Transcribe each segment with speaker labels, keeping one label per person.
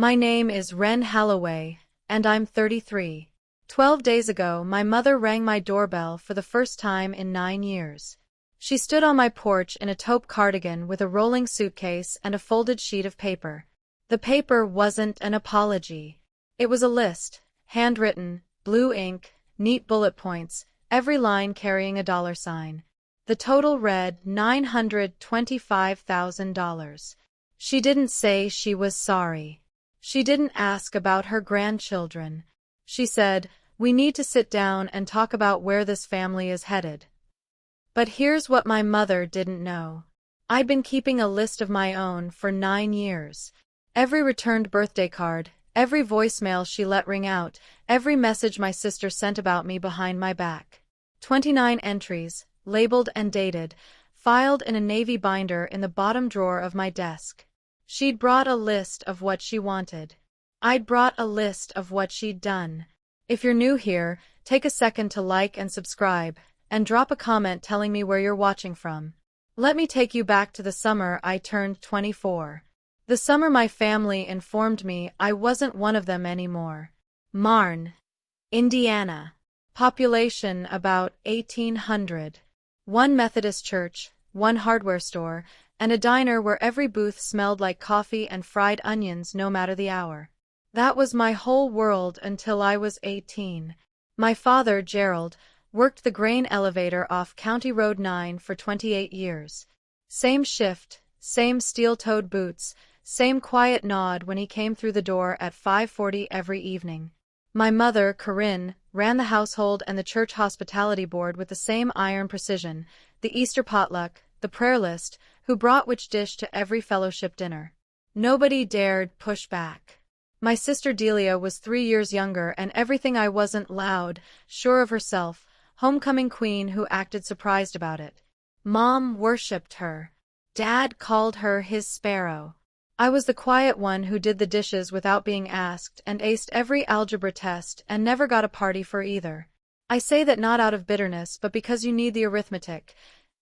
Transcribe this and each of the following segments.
Speaker 1: My name is Ren Halloway, and I'm 33. 12 days ago, my mother rang my doorbell for the first time in 9 years. She stood on my porch in a taupe cardigan with a rolling suitcase and a folded sheet of paper. The paper wasn't an apology. It was a list, handwritten, blue ink, neat bullet points, every line carrying a dollar sign. The total read $925,000. She didn't say she was sorry. She didn't ask about her grandchildren. She said, "We need to sit down and talk about where this family is headed." But here's what my mother didn't know. I'd been keeping a list of my own for 9 years. Every returned birthday card, every voicemail she let ring out, every message my sister sent about me behind my back. 29 entries, labeled and dated, filed in a navy binder in the bottom drawer of my desk. She'd brought a list of what she wanted. I'd brought a list of what she'd done. If you're new here, take a second to like and subscribe, and drop a comment telling me where you're watching from. Let me take you back to the summer I turned 24. The summer my family informed me I wasn't one of them anymore. Marne, Indiana. Population about 1,800. One Methodist church, one hardware store, and a diner where every booth smelled like coffee and fried onions no matter the hour. That was my whole world until I was 18. My father, Gerald, worked the grain elevator off County Road 9 for 28 years. Same shift, same steel-toed boots, same quiet nod when he came through the door at 5:40 every evening. My mother, Corinne, ran the household and the church hospitality board with the same iron precision, the Easter potluck, the prayer list, who brought which dish to every fellowship dinner. Nobody dared push back. My sister Delia was 3 years younger, and everything I wasn't: loud, sure of herself, homecoming queen who acted surprised about it. Mom worshipped her. Dad called her his sparrow. I was the quiet one who did the dishes without being asked and aced every algebra test and never got a party for either. I say that not out of bitterness, but because you need the arithmetic.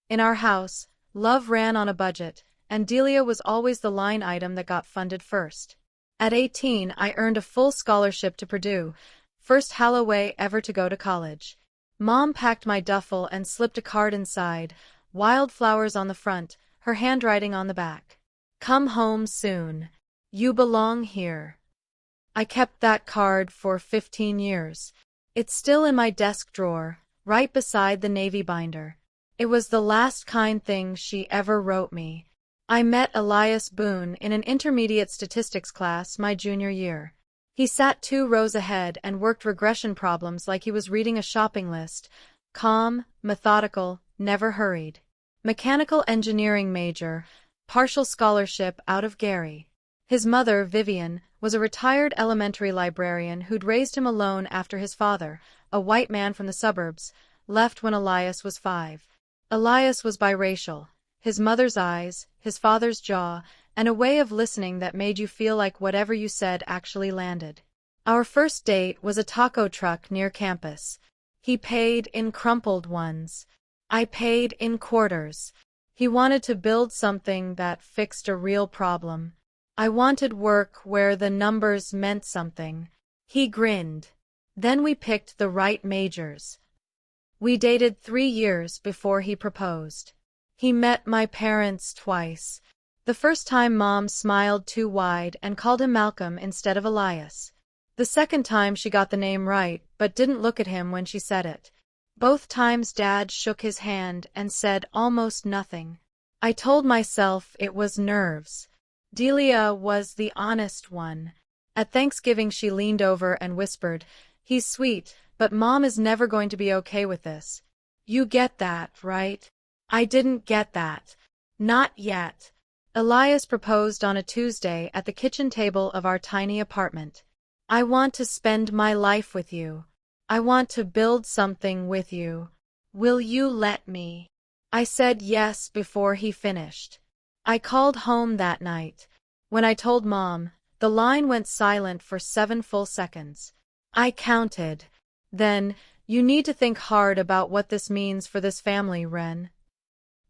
Speaker 1: In our house, love ran on a budget, and Delia was always the line item that got funded first. At 18, I earned a full scholarship to Purdue, first Halloway ever to go to college. Mom packed my duffel and slipped a card inside, wildflowers on the front, her handwriting on the back. "Come home soon. You belong here." I kept that card for 15 years. It's still in my desk drawer, right beside the navy binder. It was the last kind thing she ever wrote me. I met Elias Boone in an intermediate statistics class my junior year. He sat 2 rows ahead and worked regression problems like he was reading a shopping list. Calm, methodical, never hurried. Mechanical engineering major, partial scholarship out of Gary. His mother, Vivian, was a retired elementary librarian who'd raised him alone after his father, a white man from the suburbs, left when Elias was 5. Elias was biracial. His mother's eyes, his father's jaw, and a way of listening that made you feel like whatever you said actually landed. Our first date was a taco truck near campus. He paid in crumpled ones. I paid in quarters. He wanted to build something that fixed a real problem. I wanted work where the numbers meant something. He grinned. Then we picked the right majors. We dated 3 years before he proposed. He met my parents twice. The first time Mom smiled too wide and called him Malcolm instead of Elias. The second time she got the name right but didn't look at him when she said it. Both times Dad shook his hand and said almost nothing. I told myself it was nerves. Delia was the honest one. At Thanksgiving she leaned over and whispered, "He's sweet, but Mom is never going to be okay with this. You get that, right?" I didn't get that. Not yet. Elias proposed on a Tuesday at the kitchen table of our tiny apartment. "I want to spend my life with you. I want to build something with you. Will you let me?" I said yes before he finished. I called home that night. When I told Mom, the line went silent for 7 full seconds. I counted. Then, "You need to think hard about what this means for this family, Ren."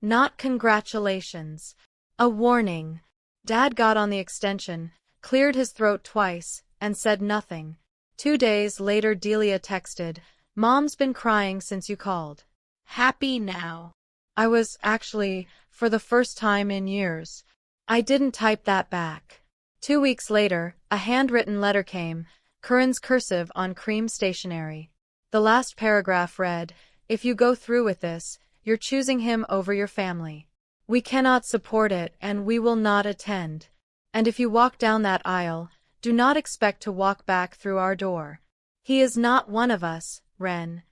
Speaker 1: Not congratulations. A warning. Dad got on the extension, cleared his throat twice, and said nothing. 2 days later Delia texted, "Mom's been crying since you called. Happy now." I was, actually, for the first time in years. I didn't type that back. 2 weeks later, a handwritten letter came, Curran's cursive on cream stationery. The last paragraph read, "If you go through with this, you're choosing him over your family. We cannot support it and we will not attend. And if you walk down that aisle, do not expect to walk back through our door. He is not one of us, Ren.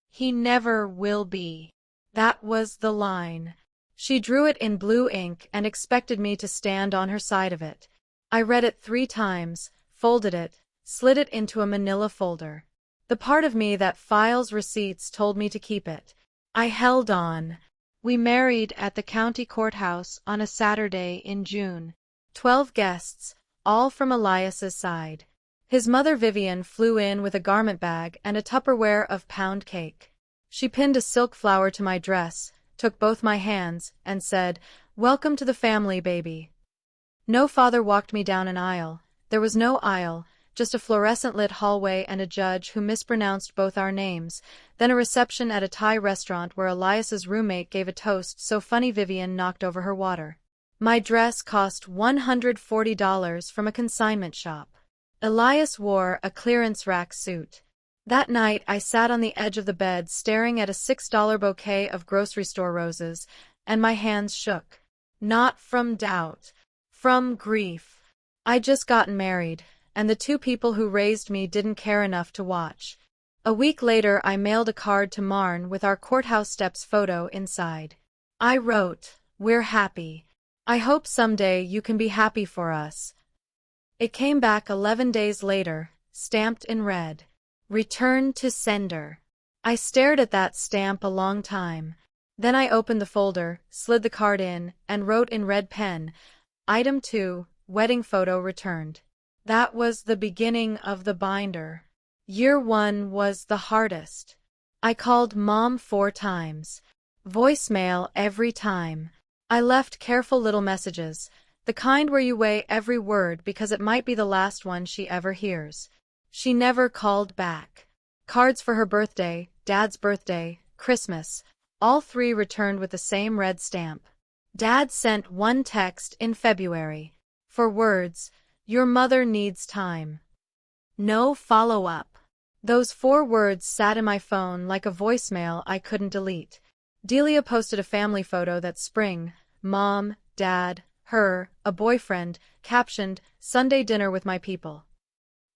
Speaker 1: He never will be." That was the line. She drew it in blue ink and expected me to stand on her side of it. I read it 3 times, folded it, slid it into a manila folder. The part of me that files receipts told me to keep it. I held on. We married at the county courthouse on a Saturday in June. 12 guests, all from Elias's side. His mother Vivian flew in with a garment bag and a Tupperware of pound cake. She pinned a silk flower to my dress, took both my hands, and said, "Welcome to the family, baby." No father walked me down an aisle. There was no aisle, just a fluorescent-lit hallway and a judge who mispronounced both our names, then a reception at a Thai restaurant where Elias's roommate gave a toast so funny Vivian knocked over her water. My dress cost $140 from a consignment shop. Elias wore a clearance rack suit. That night I sat on the edge of the bed staring at a $6 bouquet of grocery store roses, and my hands shook. Not from doubt. From grief. I'd just gotten married, and the 2 people who raised me didn't care enough to watch. A week later I mailed a card to Marn with our courthouse steps photo inside. I wrote, "We're happy. I hope someday you can be happy for us." It came back 11 days later, stamped in red. Return to sender. I stared at that stamp a long time. Then I opened the folder, slid the card in, and wrote in red pen, "Item 2, wedding photo returned." That was the beginning of the binder. Year 1 was the hardest. I called Mom 4 times. Voicemail every time. I left careful little messages, the kind where you weigh every word because it might be the last one she ever hears. She never called back. Cards for her birthday, Dad's birthday, Christmas, all 3 returned with the same red stamp. Dad sent 1 text in February. For words, "Your mother needs time." No follow-up. Those 4 words sat in my phone like a voicemail I couldn't delete. Delia posted a family photo that spring, Mom, Dad, her, a boyfriend, captioned, "Sunday dinner with my people."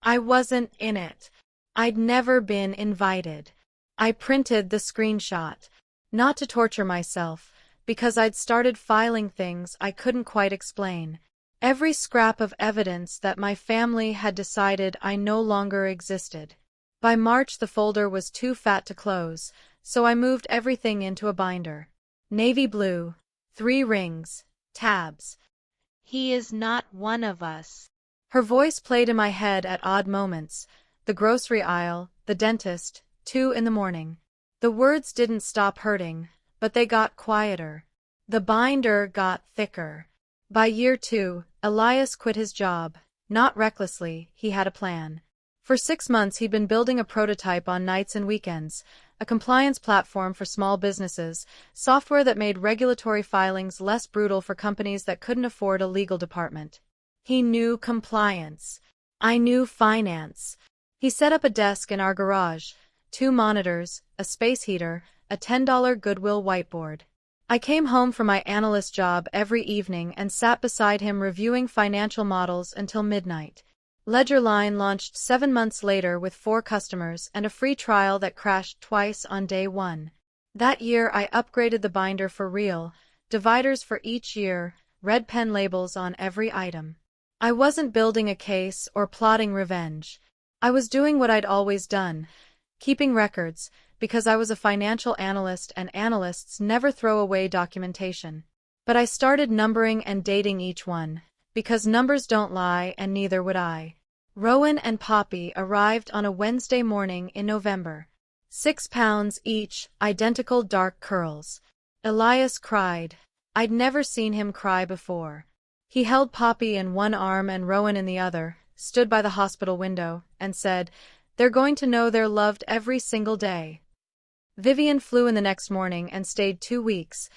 Speaker 1: I wasn't in it. I'd never been invited. I printed the screenshot. Not to torture myself, because I'd started filing things I couldn't quite explain. Every scrap of evidence that my family had decided I no longer existed. By March the folder was too fat to close, so I moved everything into a binder. Navy blue, 3 rings, tabs. "He is not one of us." Her voice played in my head at odd moments. The grocery aisle, the dentist, 2 in the morning. The words didn't stop hurting, but they got quieter. The binder got thicker. By year 2, Elias quit his job. Not recklessly, he had a plan. For 6 months he'd been building a prototype on nights and weekends, a compliance platform for small businesses, software that made regulatory filings less brutal for companies that couldn't afford a legal department. He knew compliance. I knew finance. He set up a desk in our garage, 2 monitors, a space heater, a $10 Goodwill whiteboard. I came home from my analyst job every evening and sat beside him reviewing financial models until midnight. Ledgerline launched 7 months later with 4 customers and a free trial that crashed twice on day 1. That year I upgraded the binder for real, dividers for each year, red pen labels on every item. I wasn't building a case or plotting revenge. I was doing what I'd always done, keeping records, because I was a financial analyst and analysts never throw away documentation. But I started numbering and dating each one, because numbers don't lie and neither would I. Rowan and Poppy arrived on a Wednesday morning in November. 6 pounds each, identical dark curls. Elias cried. I'd never seen him cry before. He held Poppy in one arm and Rowan in the other, stood by the hospital window, and said, "They're going to know they're loved every single day." Vivian flew in the next morning and stayed 2 weeks,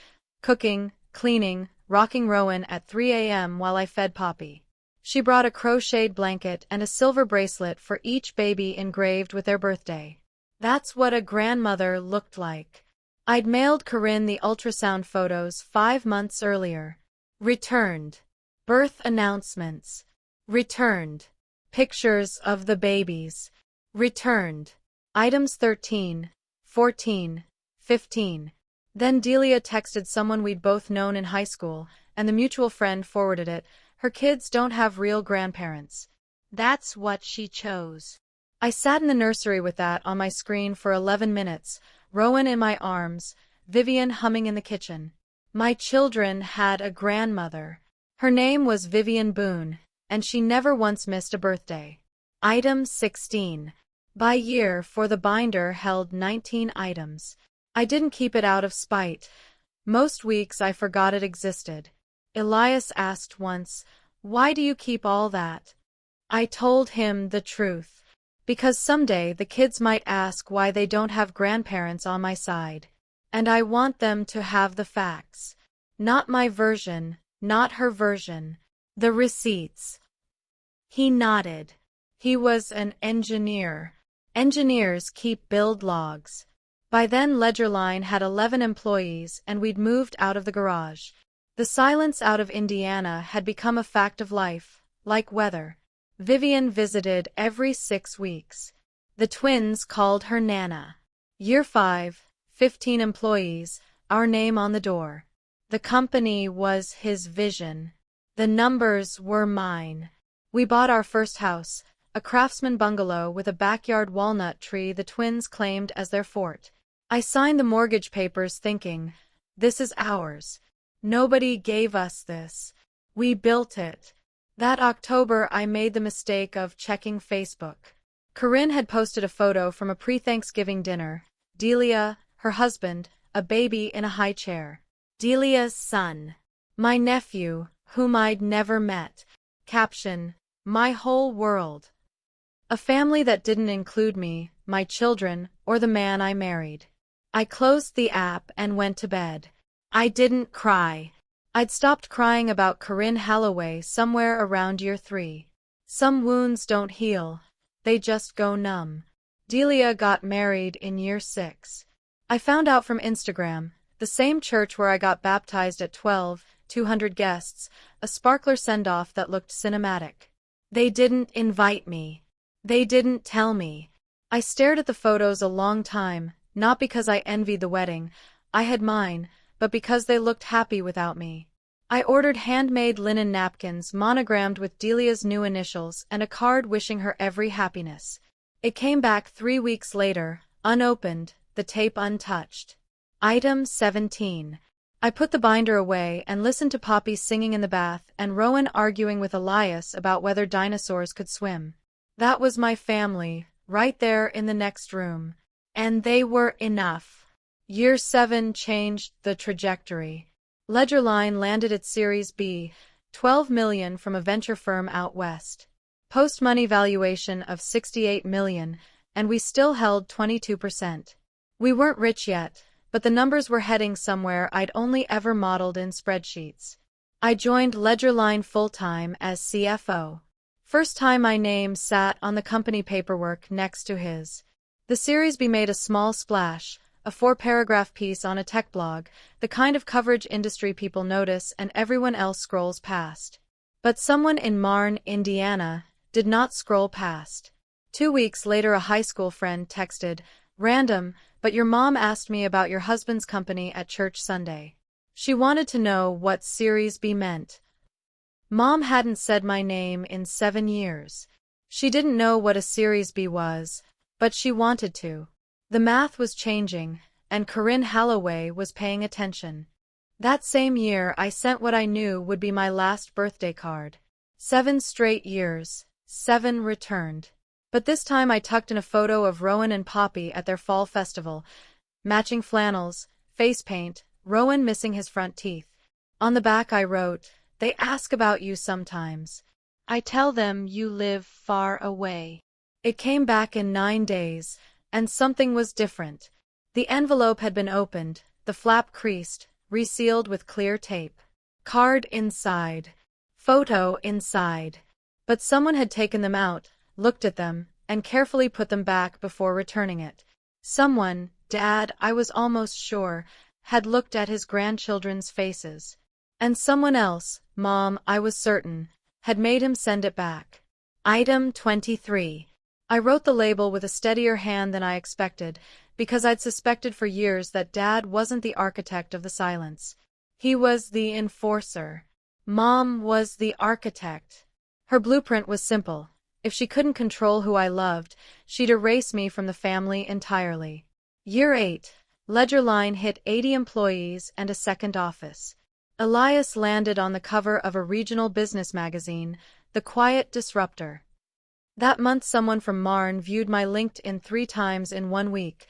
Speaker 1: cooking, cleaning, rocking Rowan at 3 a.m. while I fed Poppy. She brought a crocheted blanket and a silver bracelet for each baby engraved with their birthday. That's what a grandmother looked like. I'd mailed Corinne the ultrasound photos 5 months earlier. Returned. Birth announcements. Returned. Pictures of the babies. Returned. Items 13, 14, 15. Then Delia texted someone we'd both known in high school, and the mutual friend forwarded it. Her kids don't have real grandparents. That's what she chose. I sat in the nursery with that on my screen for 11 minutes, Rowan in my arms, Vivian humming in the kitchen. My children had a grandmother. Her name was Vivian Boone, and she never once missed a birthday. Item 16. By year, for the binder held 19 items. I didn't keep it out of spite. Most weeks I forgot it existed. Elias asked once, "Why do you keep all that?" I told him the truth. Because someday the kids might ask why they don't have grandparents on my side. And I want them to have the facts. Not my version, not her version. The receipts. He nodded. He was an engineer. Engineers keep build logs. By then Ledgerline had 11 employees and we'd moved out of the garage. The silence out of Indiana had become a fact of life, like weather. Vivian visited every 6 weeks. The twins called her Nana. Year 5, 15 employees, our name on the door. The company was his vision. The numbers were mine. We bought our first house, a craftsman bungalow with a backyard walnut tree the twins claimed as their fort. I signed the mortgage papers thinking, this is ours. Nobody gave us this. We built it. That October I made the mistake of checking Facebook. Corinne had posted a photo from a pre-Thanksgiving dinner. Delia, her husband, a baby in a high chair. Delia's son. My nephew, whom I'd never met. Caption, my whole world. A family that didn't include me, my children, or the man I married. I closed the app and went to bed. I didn't cry. I'd stopped crying about Corinne Halloway somewhere around year 3. Some wounds don't heal. They just go numb. Delia got married in year 6. I found out from Instagram, the same church where I got baptized at 12, 200 guests, a sparkler send-off that looked cinematic. They didn't invite me. They didn't tell me. I stared at the photos a long time, not because I envied the wedding. I had mine, but because they looked happy without me. I ordered handmade linen napkins monogrammed with Delia's new initials and a card wishing her every happiness. It came back 3 weeks later, unopened, the tape untouched. Item 17. I put the binder away and listened to Poppy singing in the bath and Rowan arguing with Elias about whether dinosaurs could swim. That was my family, right there in the next room. And they were enough. Year 7 changed the trajectory. Ledgerline landed its Series B, $12 million from a venture firm out west. Post-money valuation of $68 million, and we still held 22%. We weren't rich yet, but the numbers were heading somewhere I'd only ever modeled in spreadsheets. I joined Ledgerline full-time as CFO. First time my name sat on the company paperwork next to his. The Series B made a small splash, a 4-paragraph piece on a tech blog, the kind of coverage industry people notice and everyone else scrolls past. But someone in Marne, Indiana, did not scroll past. 2 weeks later a high school friend texted, "Random, but your mom asked me about your husband's company at church Sunday. She wanted to know what Series B meant." Mom hadn't said my name in 7 years. She didn't know what a Series B was, but she wanted to. The math was changing, and Corinne Halloway was paying attention. That same year I sent what I knew would be my last birthday card. 7 straight years, 7 returned. But this time I tucked in a photo of Rowan and Poppy at their fall festival. Matching flannels, face paint, Rowan missing his front teeth. On the back I wrote, They ask about you sometimes. I tell them you live far away. It came back in 9 days, and something was different. The envelope had been opened, the flap creased, resealed with clear tape. Card inside. Photo inside. But someone had taken them out, looked at them, and carefully put them back before returning it. Someone, Dad, I was almost sure, had looked at his grandchildren's faces. And someone else, Mom, I was certain, had made him send it back. Item 23. I wrote the label with a steadier hand than I expected, because I'd suspected for years that Dad wasn't the architect of the silence. He was the enforcer. Mom was the architect. Her blueprint was simple. If she couldn't control who I loved, she'd erase me from the family entirely. Year 8. Ledger line hit 80 employees and a second office. Elias landed on the cover of a regional business magazine, The Quiet Disruptor. That month someone from Marne viewed my LinkedIn 3 times in 1 week.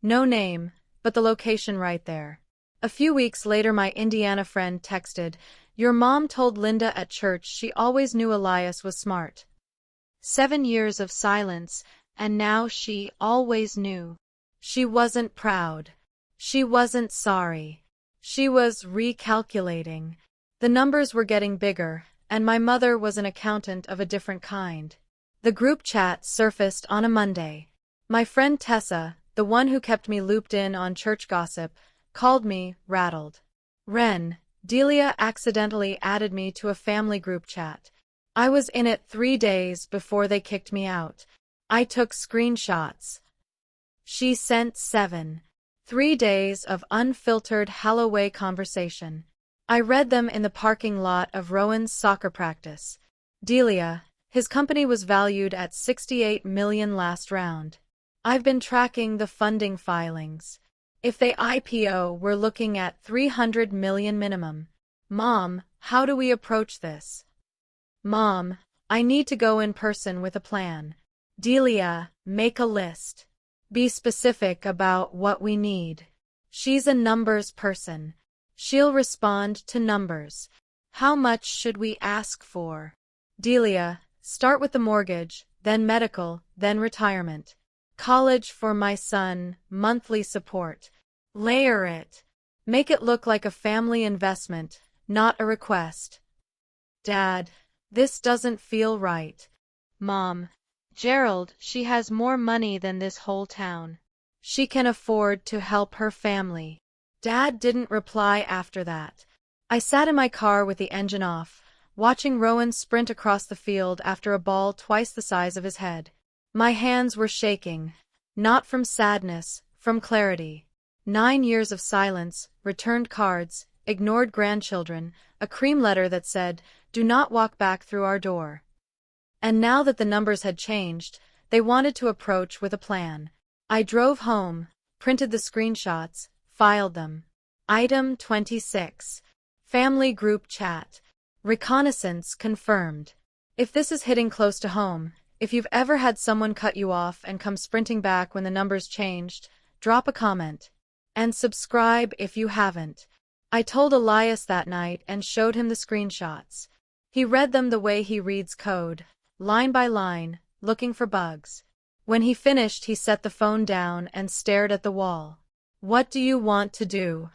Speaker 1: No name, but the location right there. A few weeks later my Indiana friend texted, "Your mom told Linda at church she always knew Elias was smart." 7 years of silence, and now she always knew. She wasn't proud. She wasn't sorry. She was recalculating. The numbers were getting bigger, and my mother was an accountant of a different kind. The group chat surfaced on a Monday. My friend Tessa, the one who kept me looped in on church gossip, called me, rattled. "Ren, Delia accidentally added me to a family group chat. I was in it 3 days before they kicked me out. I took screenshots." She sent 7. 3 days of unfiltered Halloway conversation. I read them in the parking lot of Rowan's soccer practice. Delia, his company was valued at $68 million last round. I've been tracking the funding filings. If they IPO, we're looking at $300 million minimum. Mom, how do we approach this? Mom, I need to go in person with a plan. Delia, make a list. Be specific about what we need. She's a numbers person. She'll respond to numbers. How much should we ask for? Delia, start with the mortgage, then medical, then retirement. College for my son, monthly support. Layer it. Make it look like a family investment, not a request. Dad, this doesn't feel right. Mom, Gerald, she has more money than this whole town. She can afford to help her family. Dad didn't reply after that. I sat in my car with the engine off, watching Rowan sprint across the field after a ball twice the size of his head. My hands were shaking, not from sadness, from clarity. 9 years of silence, returned cards, ignored grandchildren, a cream letter that said, "Do not walk back through our door." And now that the numbers had changed, they wanted to approach with a plan. I drove home, printed the screenshots, filed them. Item 26. Family group chat. Reconnaissance confirmed. If this is hitting close to home, if you've ever had someone cut you off and come sprinting back when the numbers changed, drop a comment. And subscribe if you haven't. I told Elias that night and showed him the screenshots. He read them the way he reads code, line by line, looking for bugs. When he finished, he set the phone down and stared at the wall. "What do you want to do?"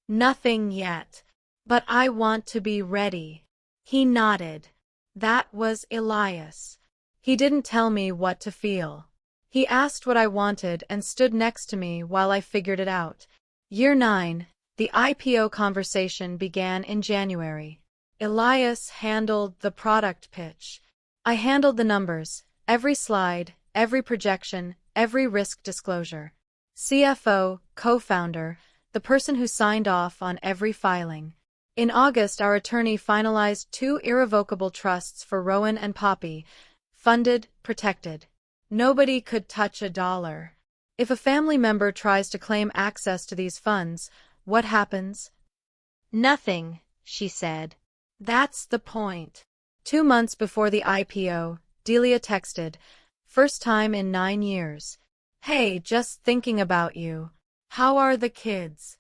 Speaker 1: "Nothing yet. But I want to be ready." He nodded. That was Elias. He didn't tell me what to feel. He asked what I wanted and stood next to me while I figured it out. Year 9. The IPO conversation began in January. Elias handled the product pitch. I handled the numbers, every slide, every projection, every risk disclosure. CFO, co-founder, the person who signed off on every filing. In August, our attorney finalized 2 irrevocable trusts for Rowan and Poppy, funded, protected. Nobody could touch a dollar. If a family member tries to claim access to these funds, what happens? Nothing, she said. That's the point. 2 months before the IPO, Delia texted, first time in 9 years. "Hey, just thinking about you. How are the kids?"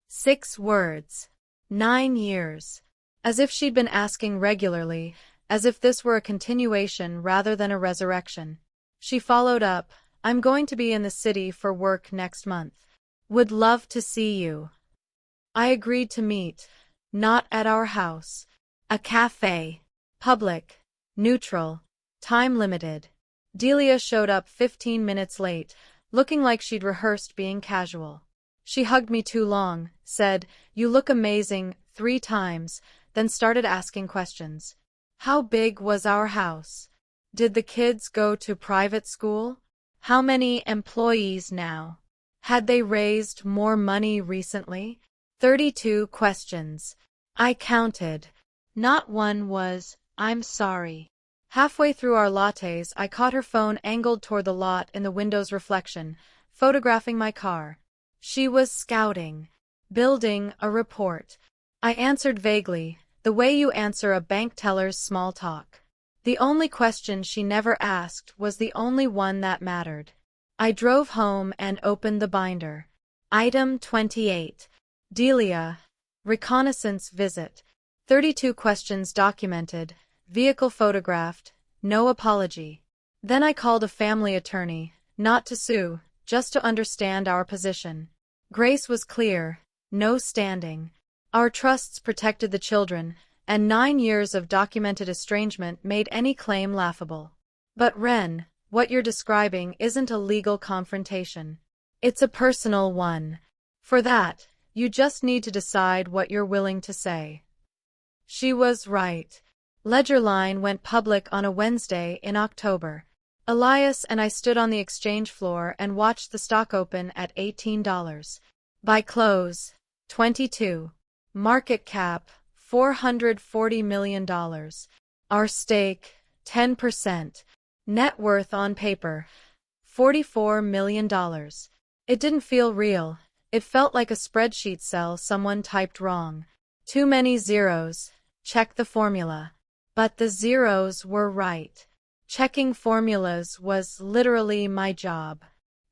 Speaker 1: 6 words. 9 years. as if she'd been asking regularly, as if this were a continuation rather than a resurrection. She followed up, I'm going to be in the city for work next month. Would love to see you. I agreed to meet, not at our house. A cafe. Public. Neutral. Time limited. Delia showed up 15 minutes late, looking like she'd rehearsed being casual. She hugged me too long, said, "You look amazing," 3 times, then started asking questions. How big was our house? Did the kids go to private school? How many employees now? Had they raised more money recently? 32 questions. I counted. Not one was, "I'm sorry." Halfway through our lattes, I caught her phone angled toward the lot in the window's reflection, photographing my car. She was scouting, building a report. I answered vaguely, the way you answer a bank teller's small talk. The only question she never asked was the only one that mattered. I drove home and opened the binder. Item 28. Delia. Reconnaissance visit. 32 questions documented, vehicle photographed, no apology. Then I called a family attorney, not to sue, just to understand our position. Grace was clear, no standing. Our trusts protected the children, and 9 years of documented estrangement made any claim laughable. But Ren, what you're describing isn't a legal confrontation. It's a personal one. For that, you just need to decide what you're willing to say. She was right. Ledgerline went public on a Wednesday in October. Elias and I stood on the exchange floor and watched the stock open at $18. By close, 22. Market cap, $440 million. Our stake, 10%. Net worth on paper, $44 million. It didn't feel real. It felt like a spreadsheet cell someone typed wrong. Too many zeros. Check the formula. But the zeros were right. Checking formulas was literally my job.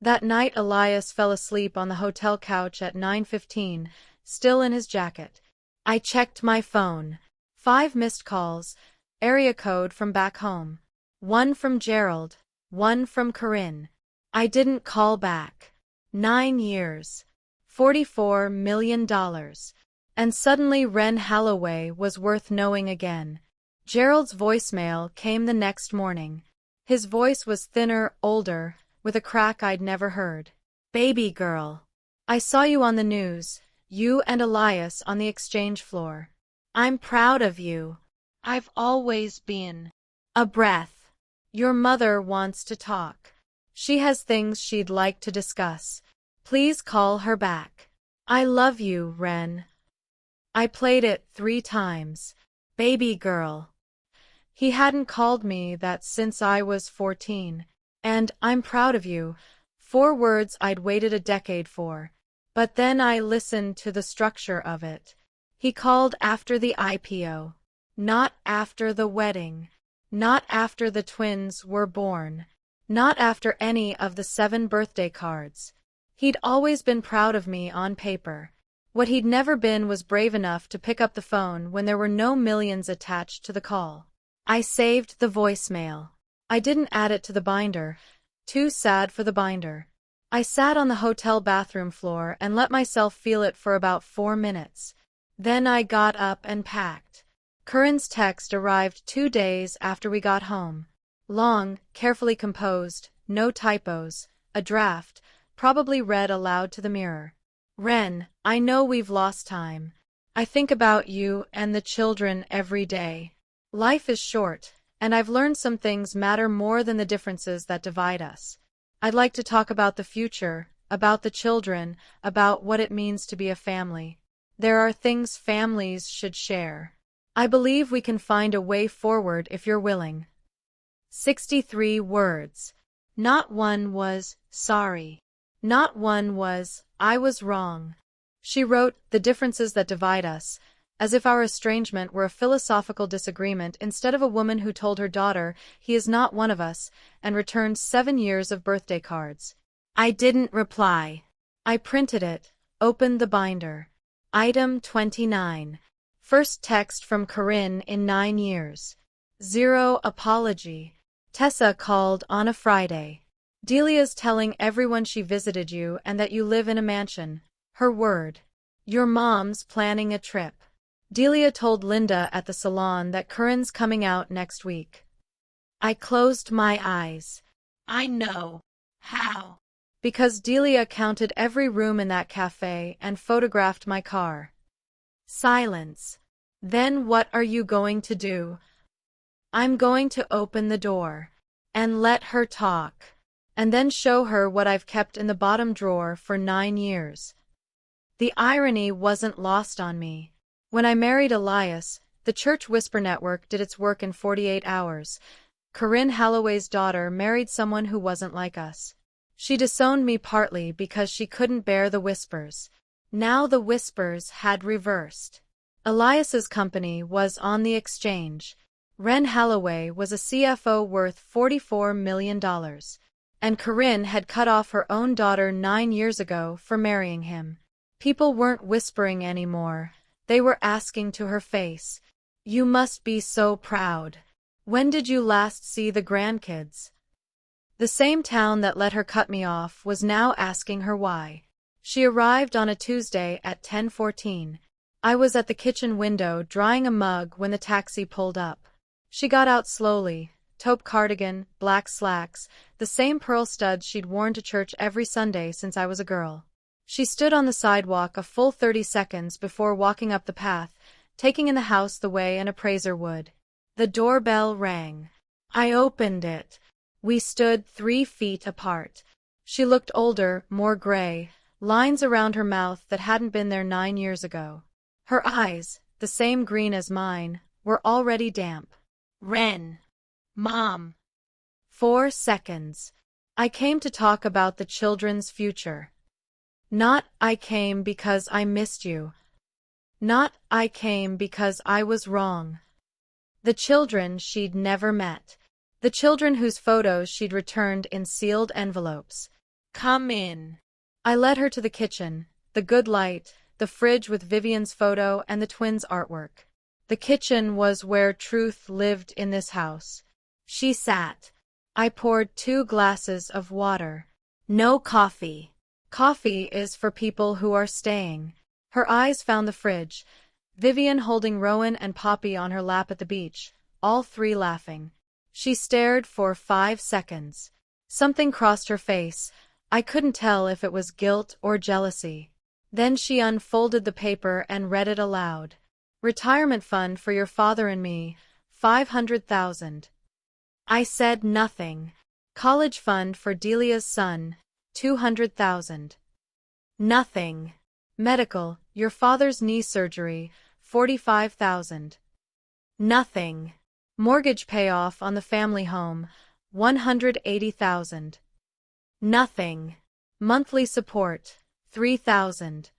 Speaker 1: That night Elias fell asleep on the hotel couch at 9:15, still in his jacket. I checked my phone. 5 missed calls, area code from back home. 1 from Gerald, 1 from Corinne. I didn't call back. 9 years. $44 million. And suddenly Ren Holloway was worth knowing again. Gerald's voicemail came the next morning. His voice was thinner, older, with a crack I'd never heard. "Baby girl. I saw you on the news, you and Elias on the exchange floor. I'm proud of you. I've always been." A breath. "Your mother wants to talk. She has things she'd like to discuss. Please call her back. I love you, Ren." I played it 3 times. Baby girl. He hadn't called me that since I was 14. And I'm proud of you. 4 words I'd waited a decade for. But then I listened to the structure of it. He called after the IPO. Not after the wedding. Not after the twins were born. Not after any of the 7 birthday cards. He'd always been proud of me on paper. What he'd never been was brave enough to pick up the phone when there were no millions attached to the call. I saved the voicemail. I didn't add it to the binder. Too sad for the binder. I sat on the hotel bathroom floor and let myself feel it for about 4 minutes. Then I got up and packed. Corinne's text arrived 2 days after we got home. Long, carefully composed, no typos, a draft, probably read aloud to the mirror. "Ren, I know we've lost time. I think about you and the children every day. Life is short, and I've learned some things matter more than the differences that divide us. I'd like to talk about the future, about the children, about what it means to be a family. There are things families should share. I believe we can find a way forward if you're willing." 63 words. Not one was, "Sorry." Not one was, "I was wrong." She wrote, "The differences that divide us," as if our estrangement were a philosophical disagreement instead of a woman who told her daughter, "He is not one of us," and returned 7 years of birthday cards. I didn't reply. I printed it, opened the binder. Item 29. First text from Corinne in 9 years. Zero apology. Tessa called on a Friday. Delia's telling everyone she visited you and that you live in a mansion. Her word. Your mom's planning a trip. Delia told Linda at the salon that Corinne's coming out next week. I closed my eyes. I know. How? Because Delia counted every room in that cafe and photographed my car. Silence. Then what are you going to do? I'm going to open the door and let her talk, and then show her what I've kept in the bottom drawer for 9 years. The irony wasn't lost on me. When I married Elias, the Church Whisper Network did its work in 48 hours. Corinne Holloway's daughter married someone who wasn't like us. She disowned me partly because she couldn't bear the whispers. Now the whispers had reversed. Elias's company was on the exchange. Ren Holloway was a CFO worth $44 million. And Corinne had cut off her own daughter 9 years ago for marrying him. People weren't whispering anymore. They were asking to her face. You must be so proud. When did you last see the grandkids? The same town that let her cut me off was now asking her why. She arrived on a Tuesday at 10:14. I was at the kitchen window drying a mug when the taxi pulled up. She got out slowly, taupe cardigan, black slacks, the same pearl studs she'd worn to church every Sunday since I was a girl. She stood on the sidewalk a full 30 seconds before walking up the path, taking in the house the way an appraiser would. The doorbell rang. I opened it. We stood 3 feet apart. She looked older, more gray, lines around her mouth that hadn't been there 9 years ago. Her eyes, the same green as mine, were already damp. Ren. Mom. 4 seconds. I came to talk about the children's future. Not I came because I missed you. Not I came because I was wrong. The children she'd never met. The children whose photos she'd returned in sealed envelopes. Come in. I led her to the kitchen, the good light, the fridge with Vivian's photo and the twins' artwork. The kitchen was where truth lived in this house. She sat. I poured 2 glasses of water. No coffee. Coffee is for people who are staying. Her eyes found the fridge. Vivian holding Rowan and Poppy on her lap at the beach, all 3 laughing. She stared for 5 seconds. Something crossed her face. I couldn't tell if it was guilt or jealousy. Then she unfolded the paper and read it aloud. Retirement fund for your father and me, $500,000. I said nothing. College fund for Delia's son, $200,000. Nothing. Medical, your father's knee surgery, $45,000. Nothing. Mortgage payoff on the family home, $180,000. Nothing. Monthly support, $3,000.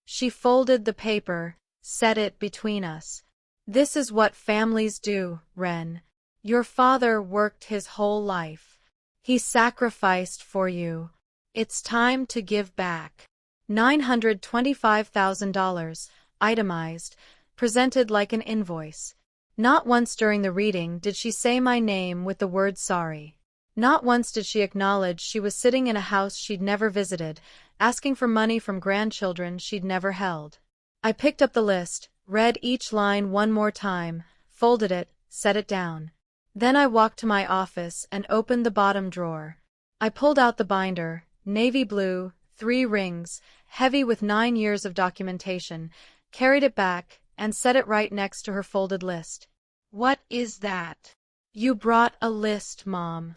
Speaker 1: She folded the paper, set it between us. This is what families do, Ren. Your father worked his whole life. He sacrificed for you. It's time to give back. $925,000, itemized, presented like an invoice. Not once during the reading did she say my name with the word sorry. Not once did she acknowledge she was sitting in a house she'd never visited, asking for money from grandchildren she'd never held. I picked up the list, read each line one more time, folded it, set it down. Then I walked to my office and opened the bottom drawer. I pulled out the binder, navy blue, 3 rings, heavy with 9 years of documentation, carried it back, and set it right next to her folded list. What is that? You brought a list, Mom.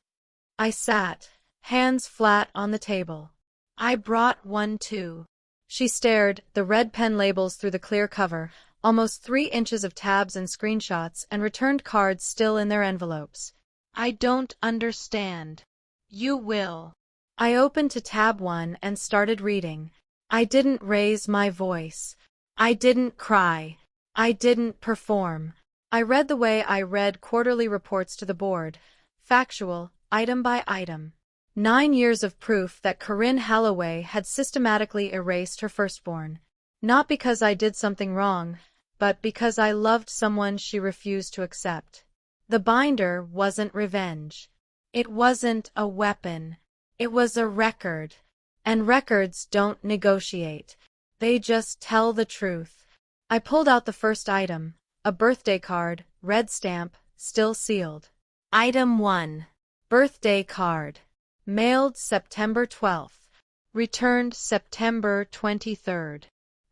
Speaker 1: I sat, hands flat on the table. I brought one too. She stared, the red pen labels through the clear cover, almost 3 inches of tabs and screenshots and returned cards still in their envelopes. I don't understand. You will. I opened to tab 1 and started reading. I didn't raise my voice. I didn't cry. I didn't perform. I read the way I read quarterly reports to the board, factual, item by item. 9 years of proof that Corinne Holloway had systematically erased her firstborn. Not because I did something wrong, but because I loved someone she refused to accept. The binder wasn't revenge. It wasn't a weapon. It was a record. And records don't negotiate. They just tell the truth. I pulled out the first item, a birthday card, red stamp, still sealed. Item 1. Birthday card. Mailed September 12th. Returned September 23rd.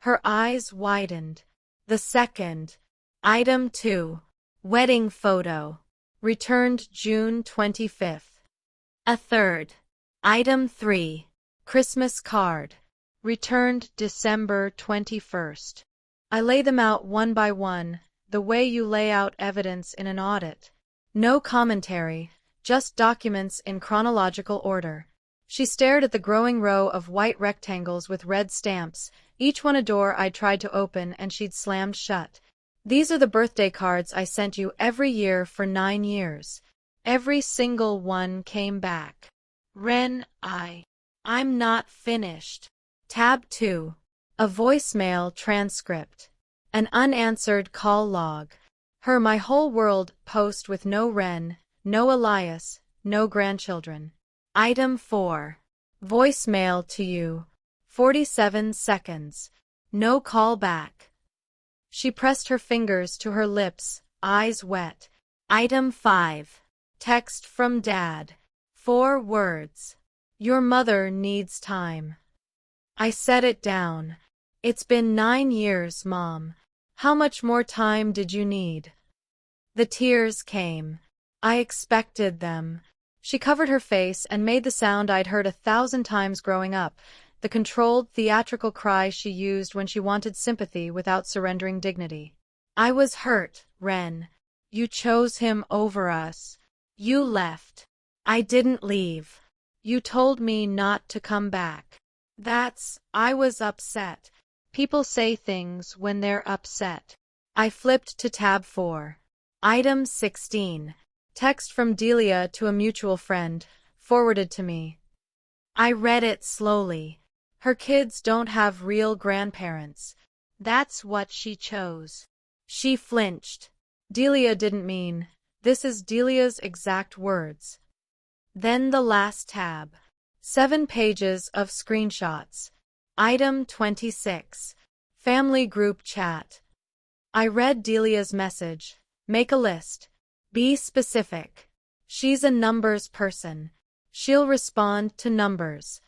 Speaker 1: Her eyes widened. The second. Item 2. Wedding photo. Returned June 25th. A third. Item 3. Christmas card. Returned December 21st. I lay them out one by one, the way you lay out evidence in an audit. No commentary, just documents in chronological order. She stared at the growing row of white rectangles with red stamps, each one a door I'd tried to open and she'd slammed shut. These are the birthday cards I sent you every year for 9 years. Every single one came back. Ren, I'm not finished. Tab 2. A voicemail transcript. An unanswered call log. My whole world post with no Ren, no Elias, no grandchildren. Item 4. Voicemail to you. 47 seconds. No call back. She pressed her fingers to her lips, eyes wet. Item 5. Text from Dad. 4 words. Your mother needs time. I set it down. It's been 9 years, Mom. How much more time did you need? The tears came. I expected them. She covered her face and made the sound I'd heard 1,000 times growing up, the controlled, theatrical cry she used when she wanted sympathy without surrendering dignity. I was hurt, Ren. You chose him over us. You left. I didn't leave. You told me not to come back. I was upset. People say things when they're upset. I flipped to tab 4. Item 16. Text from Delia to a mutual friend, forwarded to me. I read it slowly. Her kids don't have real grandparents. That's what she chose. She flinched. Delia didn't mean. This is Delia's exact words. Then the last tab. 7 pages of screenshots. Item 26. Family group chat. I read Delia's message. Make a list. Be specific. She's a numbers person. She'll respond to numbers.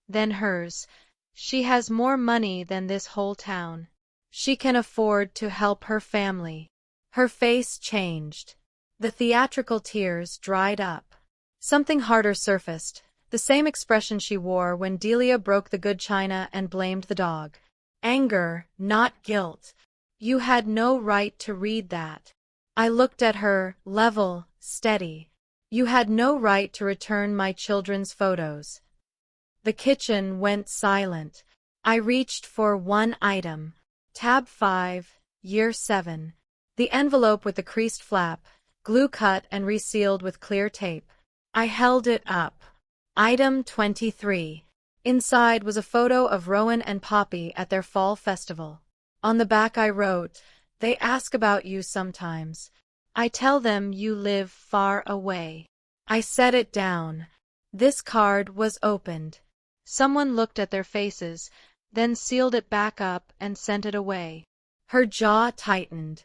Speaker 1: Then hers. She has more money than this whole town. She can afford to help her family. Her face changed. The theatrical tears dried up. Something harder surfaced, the same expression she wore when Delia broke the good china and blamed the dog. Anger, not guilt. You had no right to read that. I looked at her, level, steady. You had no right to return my children's photos. The kitchen went silent. I reached for one item. Tab 5, Year 7. The envelope with the creased flap, glue cut and resealed with clear tape. I held it up. Item 23. Inside was a photo of Rowan and Poppy at their fall festival. On the back I wrote, "They ask about you sometimes. I tell them you live far away." I set it down. This card was opened. Someone looked at their faces, then sealed it back up and sent it away. Her jaw tightened.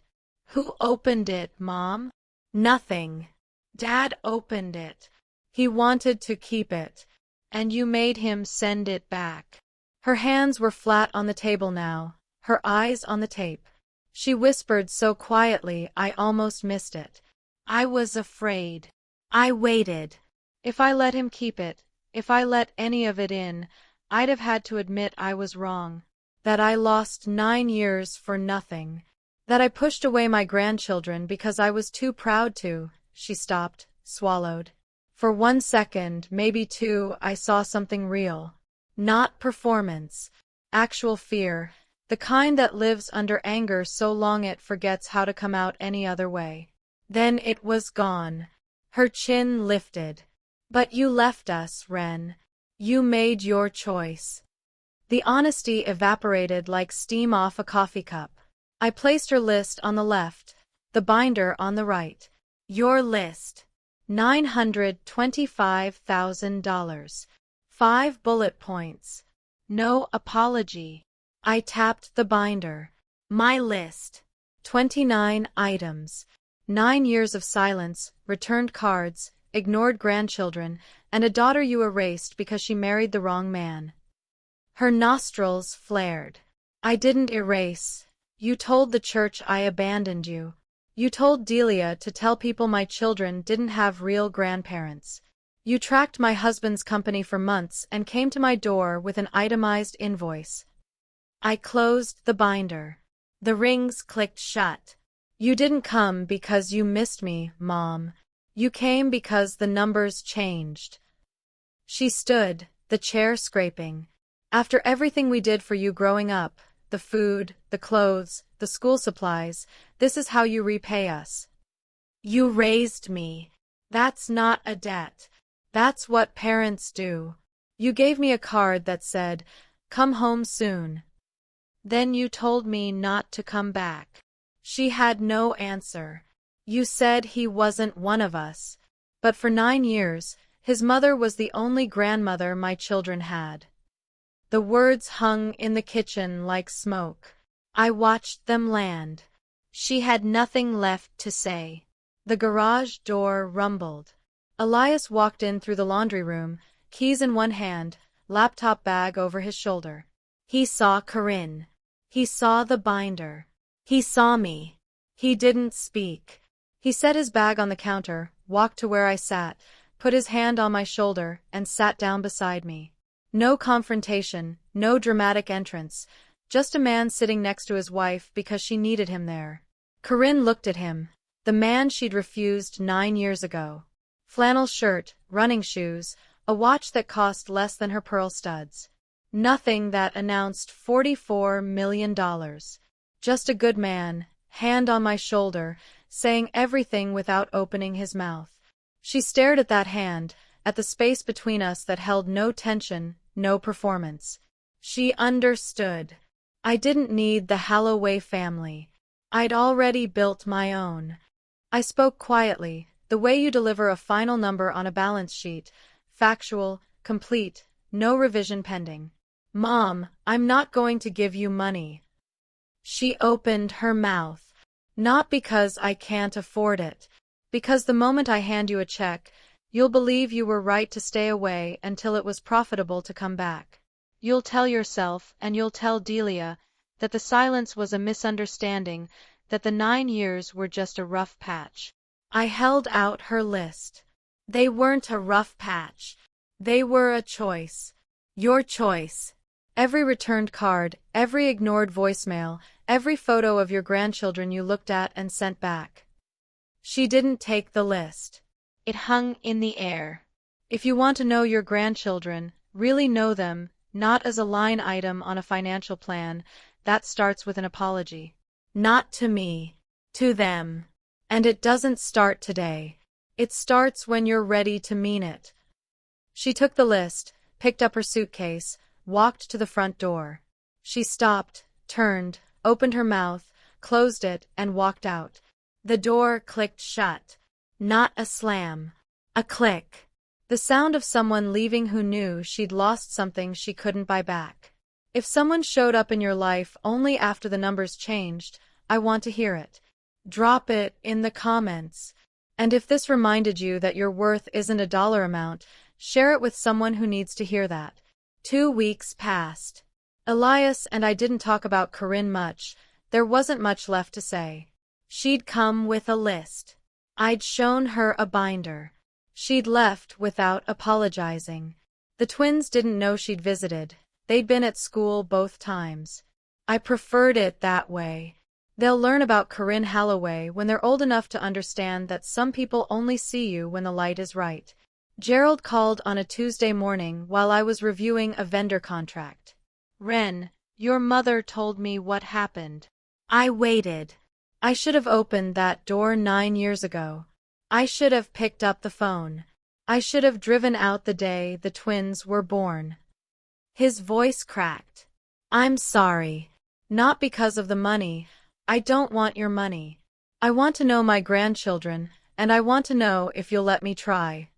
Speaker 1: Who opened it, Mom? Nothing. Dad opened it. He wanted to keep it, and you made him send it back. Her hands were flat on the table now, her eyes on the tape. She whispered so quietly I almost missed it. I was afraid. I waited. If I let him keep it, if I let any of it in, I'd have had to admit I was wrong. That I lost 9 years for nothing. That I pushed away my grandchildren because I was too proud to. She stopped, swallowed. For 1 second, maybe 2, I saw something real. Not performance. Actual fear. The kind that lives under anger so long it forgets how to come out any other way. Then it was gone. Her chin lifted. But you left us, Ren. You made your choice. The honesty evaporated like steam off a coffee cup. I placed her list on the left, the binder on the right. Your list. $925,000. 5 bullet points. No apology. I tapped the binder. My list. 29 items. 9 years of silence, returned cards, ignored grandchildren, and a daughter you erased because she married the wrong man. Her nostrils flared. I didn't erase. You told the church I abandoned you. You told Delia to tell people my children didn't have real grandparents. You tracked my husband's company for months and came to my door with an itemized invoice. I closed the binder. The rings clicked shut. You didn't come because you missed me, Mom. You came because the numbers changed. She stood, the chair scraping. After everything we did for you growing up, the food, the clothes, the school supplies, this is how you repay us. You raised me. That's not a debt. That's what parents do. You gave me a card that said, "Come home soon." Then you told me not to come back. She had no answer. You said he wasn't one of us. But for 9 years, his mother was the only grandmother my children had. The words hung in the kitchen like smoke. I watched them land. She had nothing left to say. The garage door rumbled. Elias walked in through the laundry room, keys in one hand, laptop bag over his shoulder. He saw Corinne. He saw the binder. He saw me. He didn't speak. He set his bag on the counter, walked to where I sat, put his hand on my shoulder, and sat down beside me. No confrontation, no dramatic entrance, just a man sitting next to his wife because she needed him there. Corinne looked at him, the man she'd refused 9 years ago. Flannel shirt, running shoes, a watch that cost less than her pearl studs. Nothing that announced $44 million. Just a good man, hand on my shoulder, saying everything without opening his mouth. She stared at that hand, at the space between us that held no tension, no performance. She understood. I didn't need the Holloway family. I'd already built my own. I spoke quietly, the way you deliver a final number on a balance sheet, factual, complete, no revision pending. Mom, I'm not going to give you money. She opened her mouth. Not because I can't afford it. Because the moment I hand you a check, you'll believe you were right to stay away until it was profitable to come back. You'll tell yourself, and you'll tell Delia, that the silence was a misunderstanding, that the 9 years were just a rough patch. I held out her list. They weren't a rough patch. They were a choice. Your choice. Every returned card, every ignored voicemail, every photo of your grandchildren you looked at and sent back. She didn't take the list. It hung in the air. If you want to know your grandchildren, really know them, not as a line item on a financial plan, that starts with an apology. Not to me. To them. And it doesn't start today. It starts when you're ready to mean it. She took the list, picked up her suitcase, walked to the front door. She stopped, turned, opened her mouth, closed it, and walked out. The door clicked shut. Not a slam. A click. The sound of someone leaving who knew she'd lost something she couldn't buy back. If someone showed up in your life only after the numbers changed, I want to hear it. Drop it in the comments. And if this reminded you that your worth isn't a dollar amount, share it with someone who needs to hear that. 2 weeks passed. Elias and I didn't talk about Corinne much. There wasn't much left to say. She'd come with a list. I'd shown her a binder. She'd left without apologizing. The twins didn't know she'd visited. They'd been at school both times. I preferred it that way. They'll learn about Corinne Holloway when they're old enough to understand that some people only see you when the light is right. Gerald called on a Tuesday morning while I was reviewing a vendor contract. Ren, your mother told me what happened. I waited. I should have opened that door 9 years ago. I should have picked up the phone. I should have driven out the day the twins were born. His voice cracked. I'm sorry. Not because of the money. I don't want your money. I want to know my grandchildren, and I want to know if you'll let me try.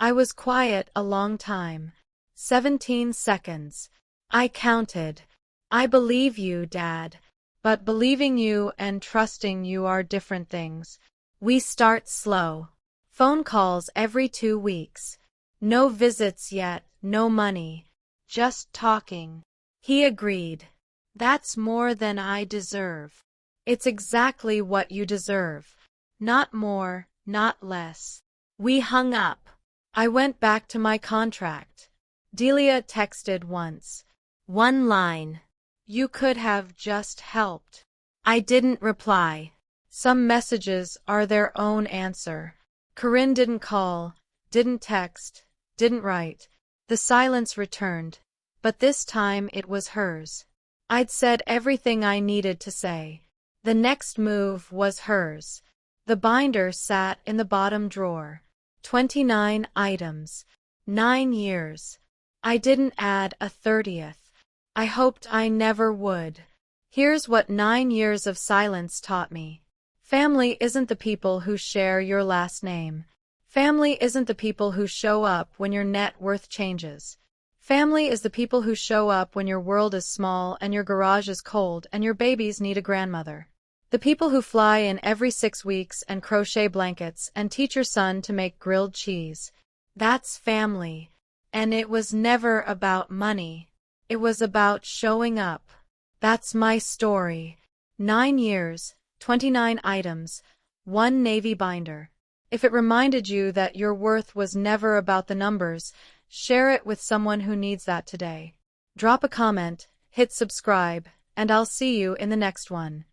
Speaker 1: I was quiet a long time. 17 seconds. I counted. I believe you, Dad. But believing you and trusting you are different things. We start slow. Phone calls every 2 weeks. No visits yet, no money. Just talking. He agreed. That's more than I deserve. It's exactly what you deserve. Not more, not less. We hung up. I went back to my contract. Delia texted once. One line. You could have just helped. I didn't reply. Some messages are their own answer. Corinne didn't call, didn't text, didn't write. The silence returned, but this time it was hers. I'd said everything I needed to say. The next move was hers. The binder sat in the bottom drawer. 29 items. 9 years. I didn't add a 30th. I hoped I never would. Here's what 9 years of silence taught me. Family isn't the people who share your last name. Family isn't the people who show up when your net worth changes. Family is the people who show up when your world is small and your garage is cold and your babies need a grandmother. The people who fly in every 6 weeks and crochet blankets and teach your son to make grilled cheese. That's family. And it was never about money. It was about showing up. That's my story. 9 years, 29 items, 1 navy binder. If it reminded you that your worth was never about the numbers, share it with someone who needs that today. Drop a comment, hit subscribe, and I'll see you in the next one.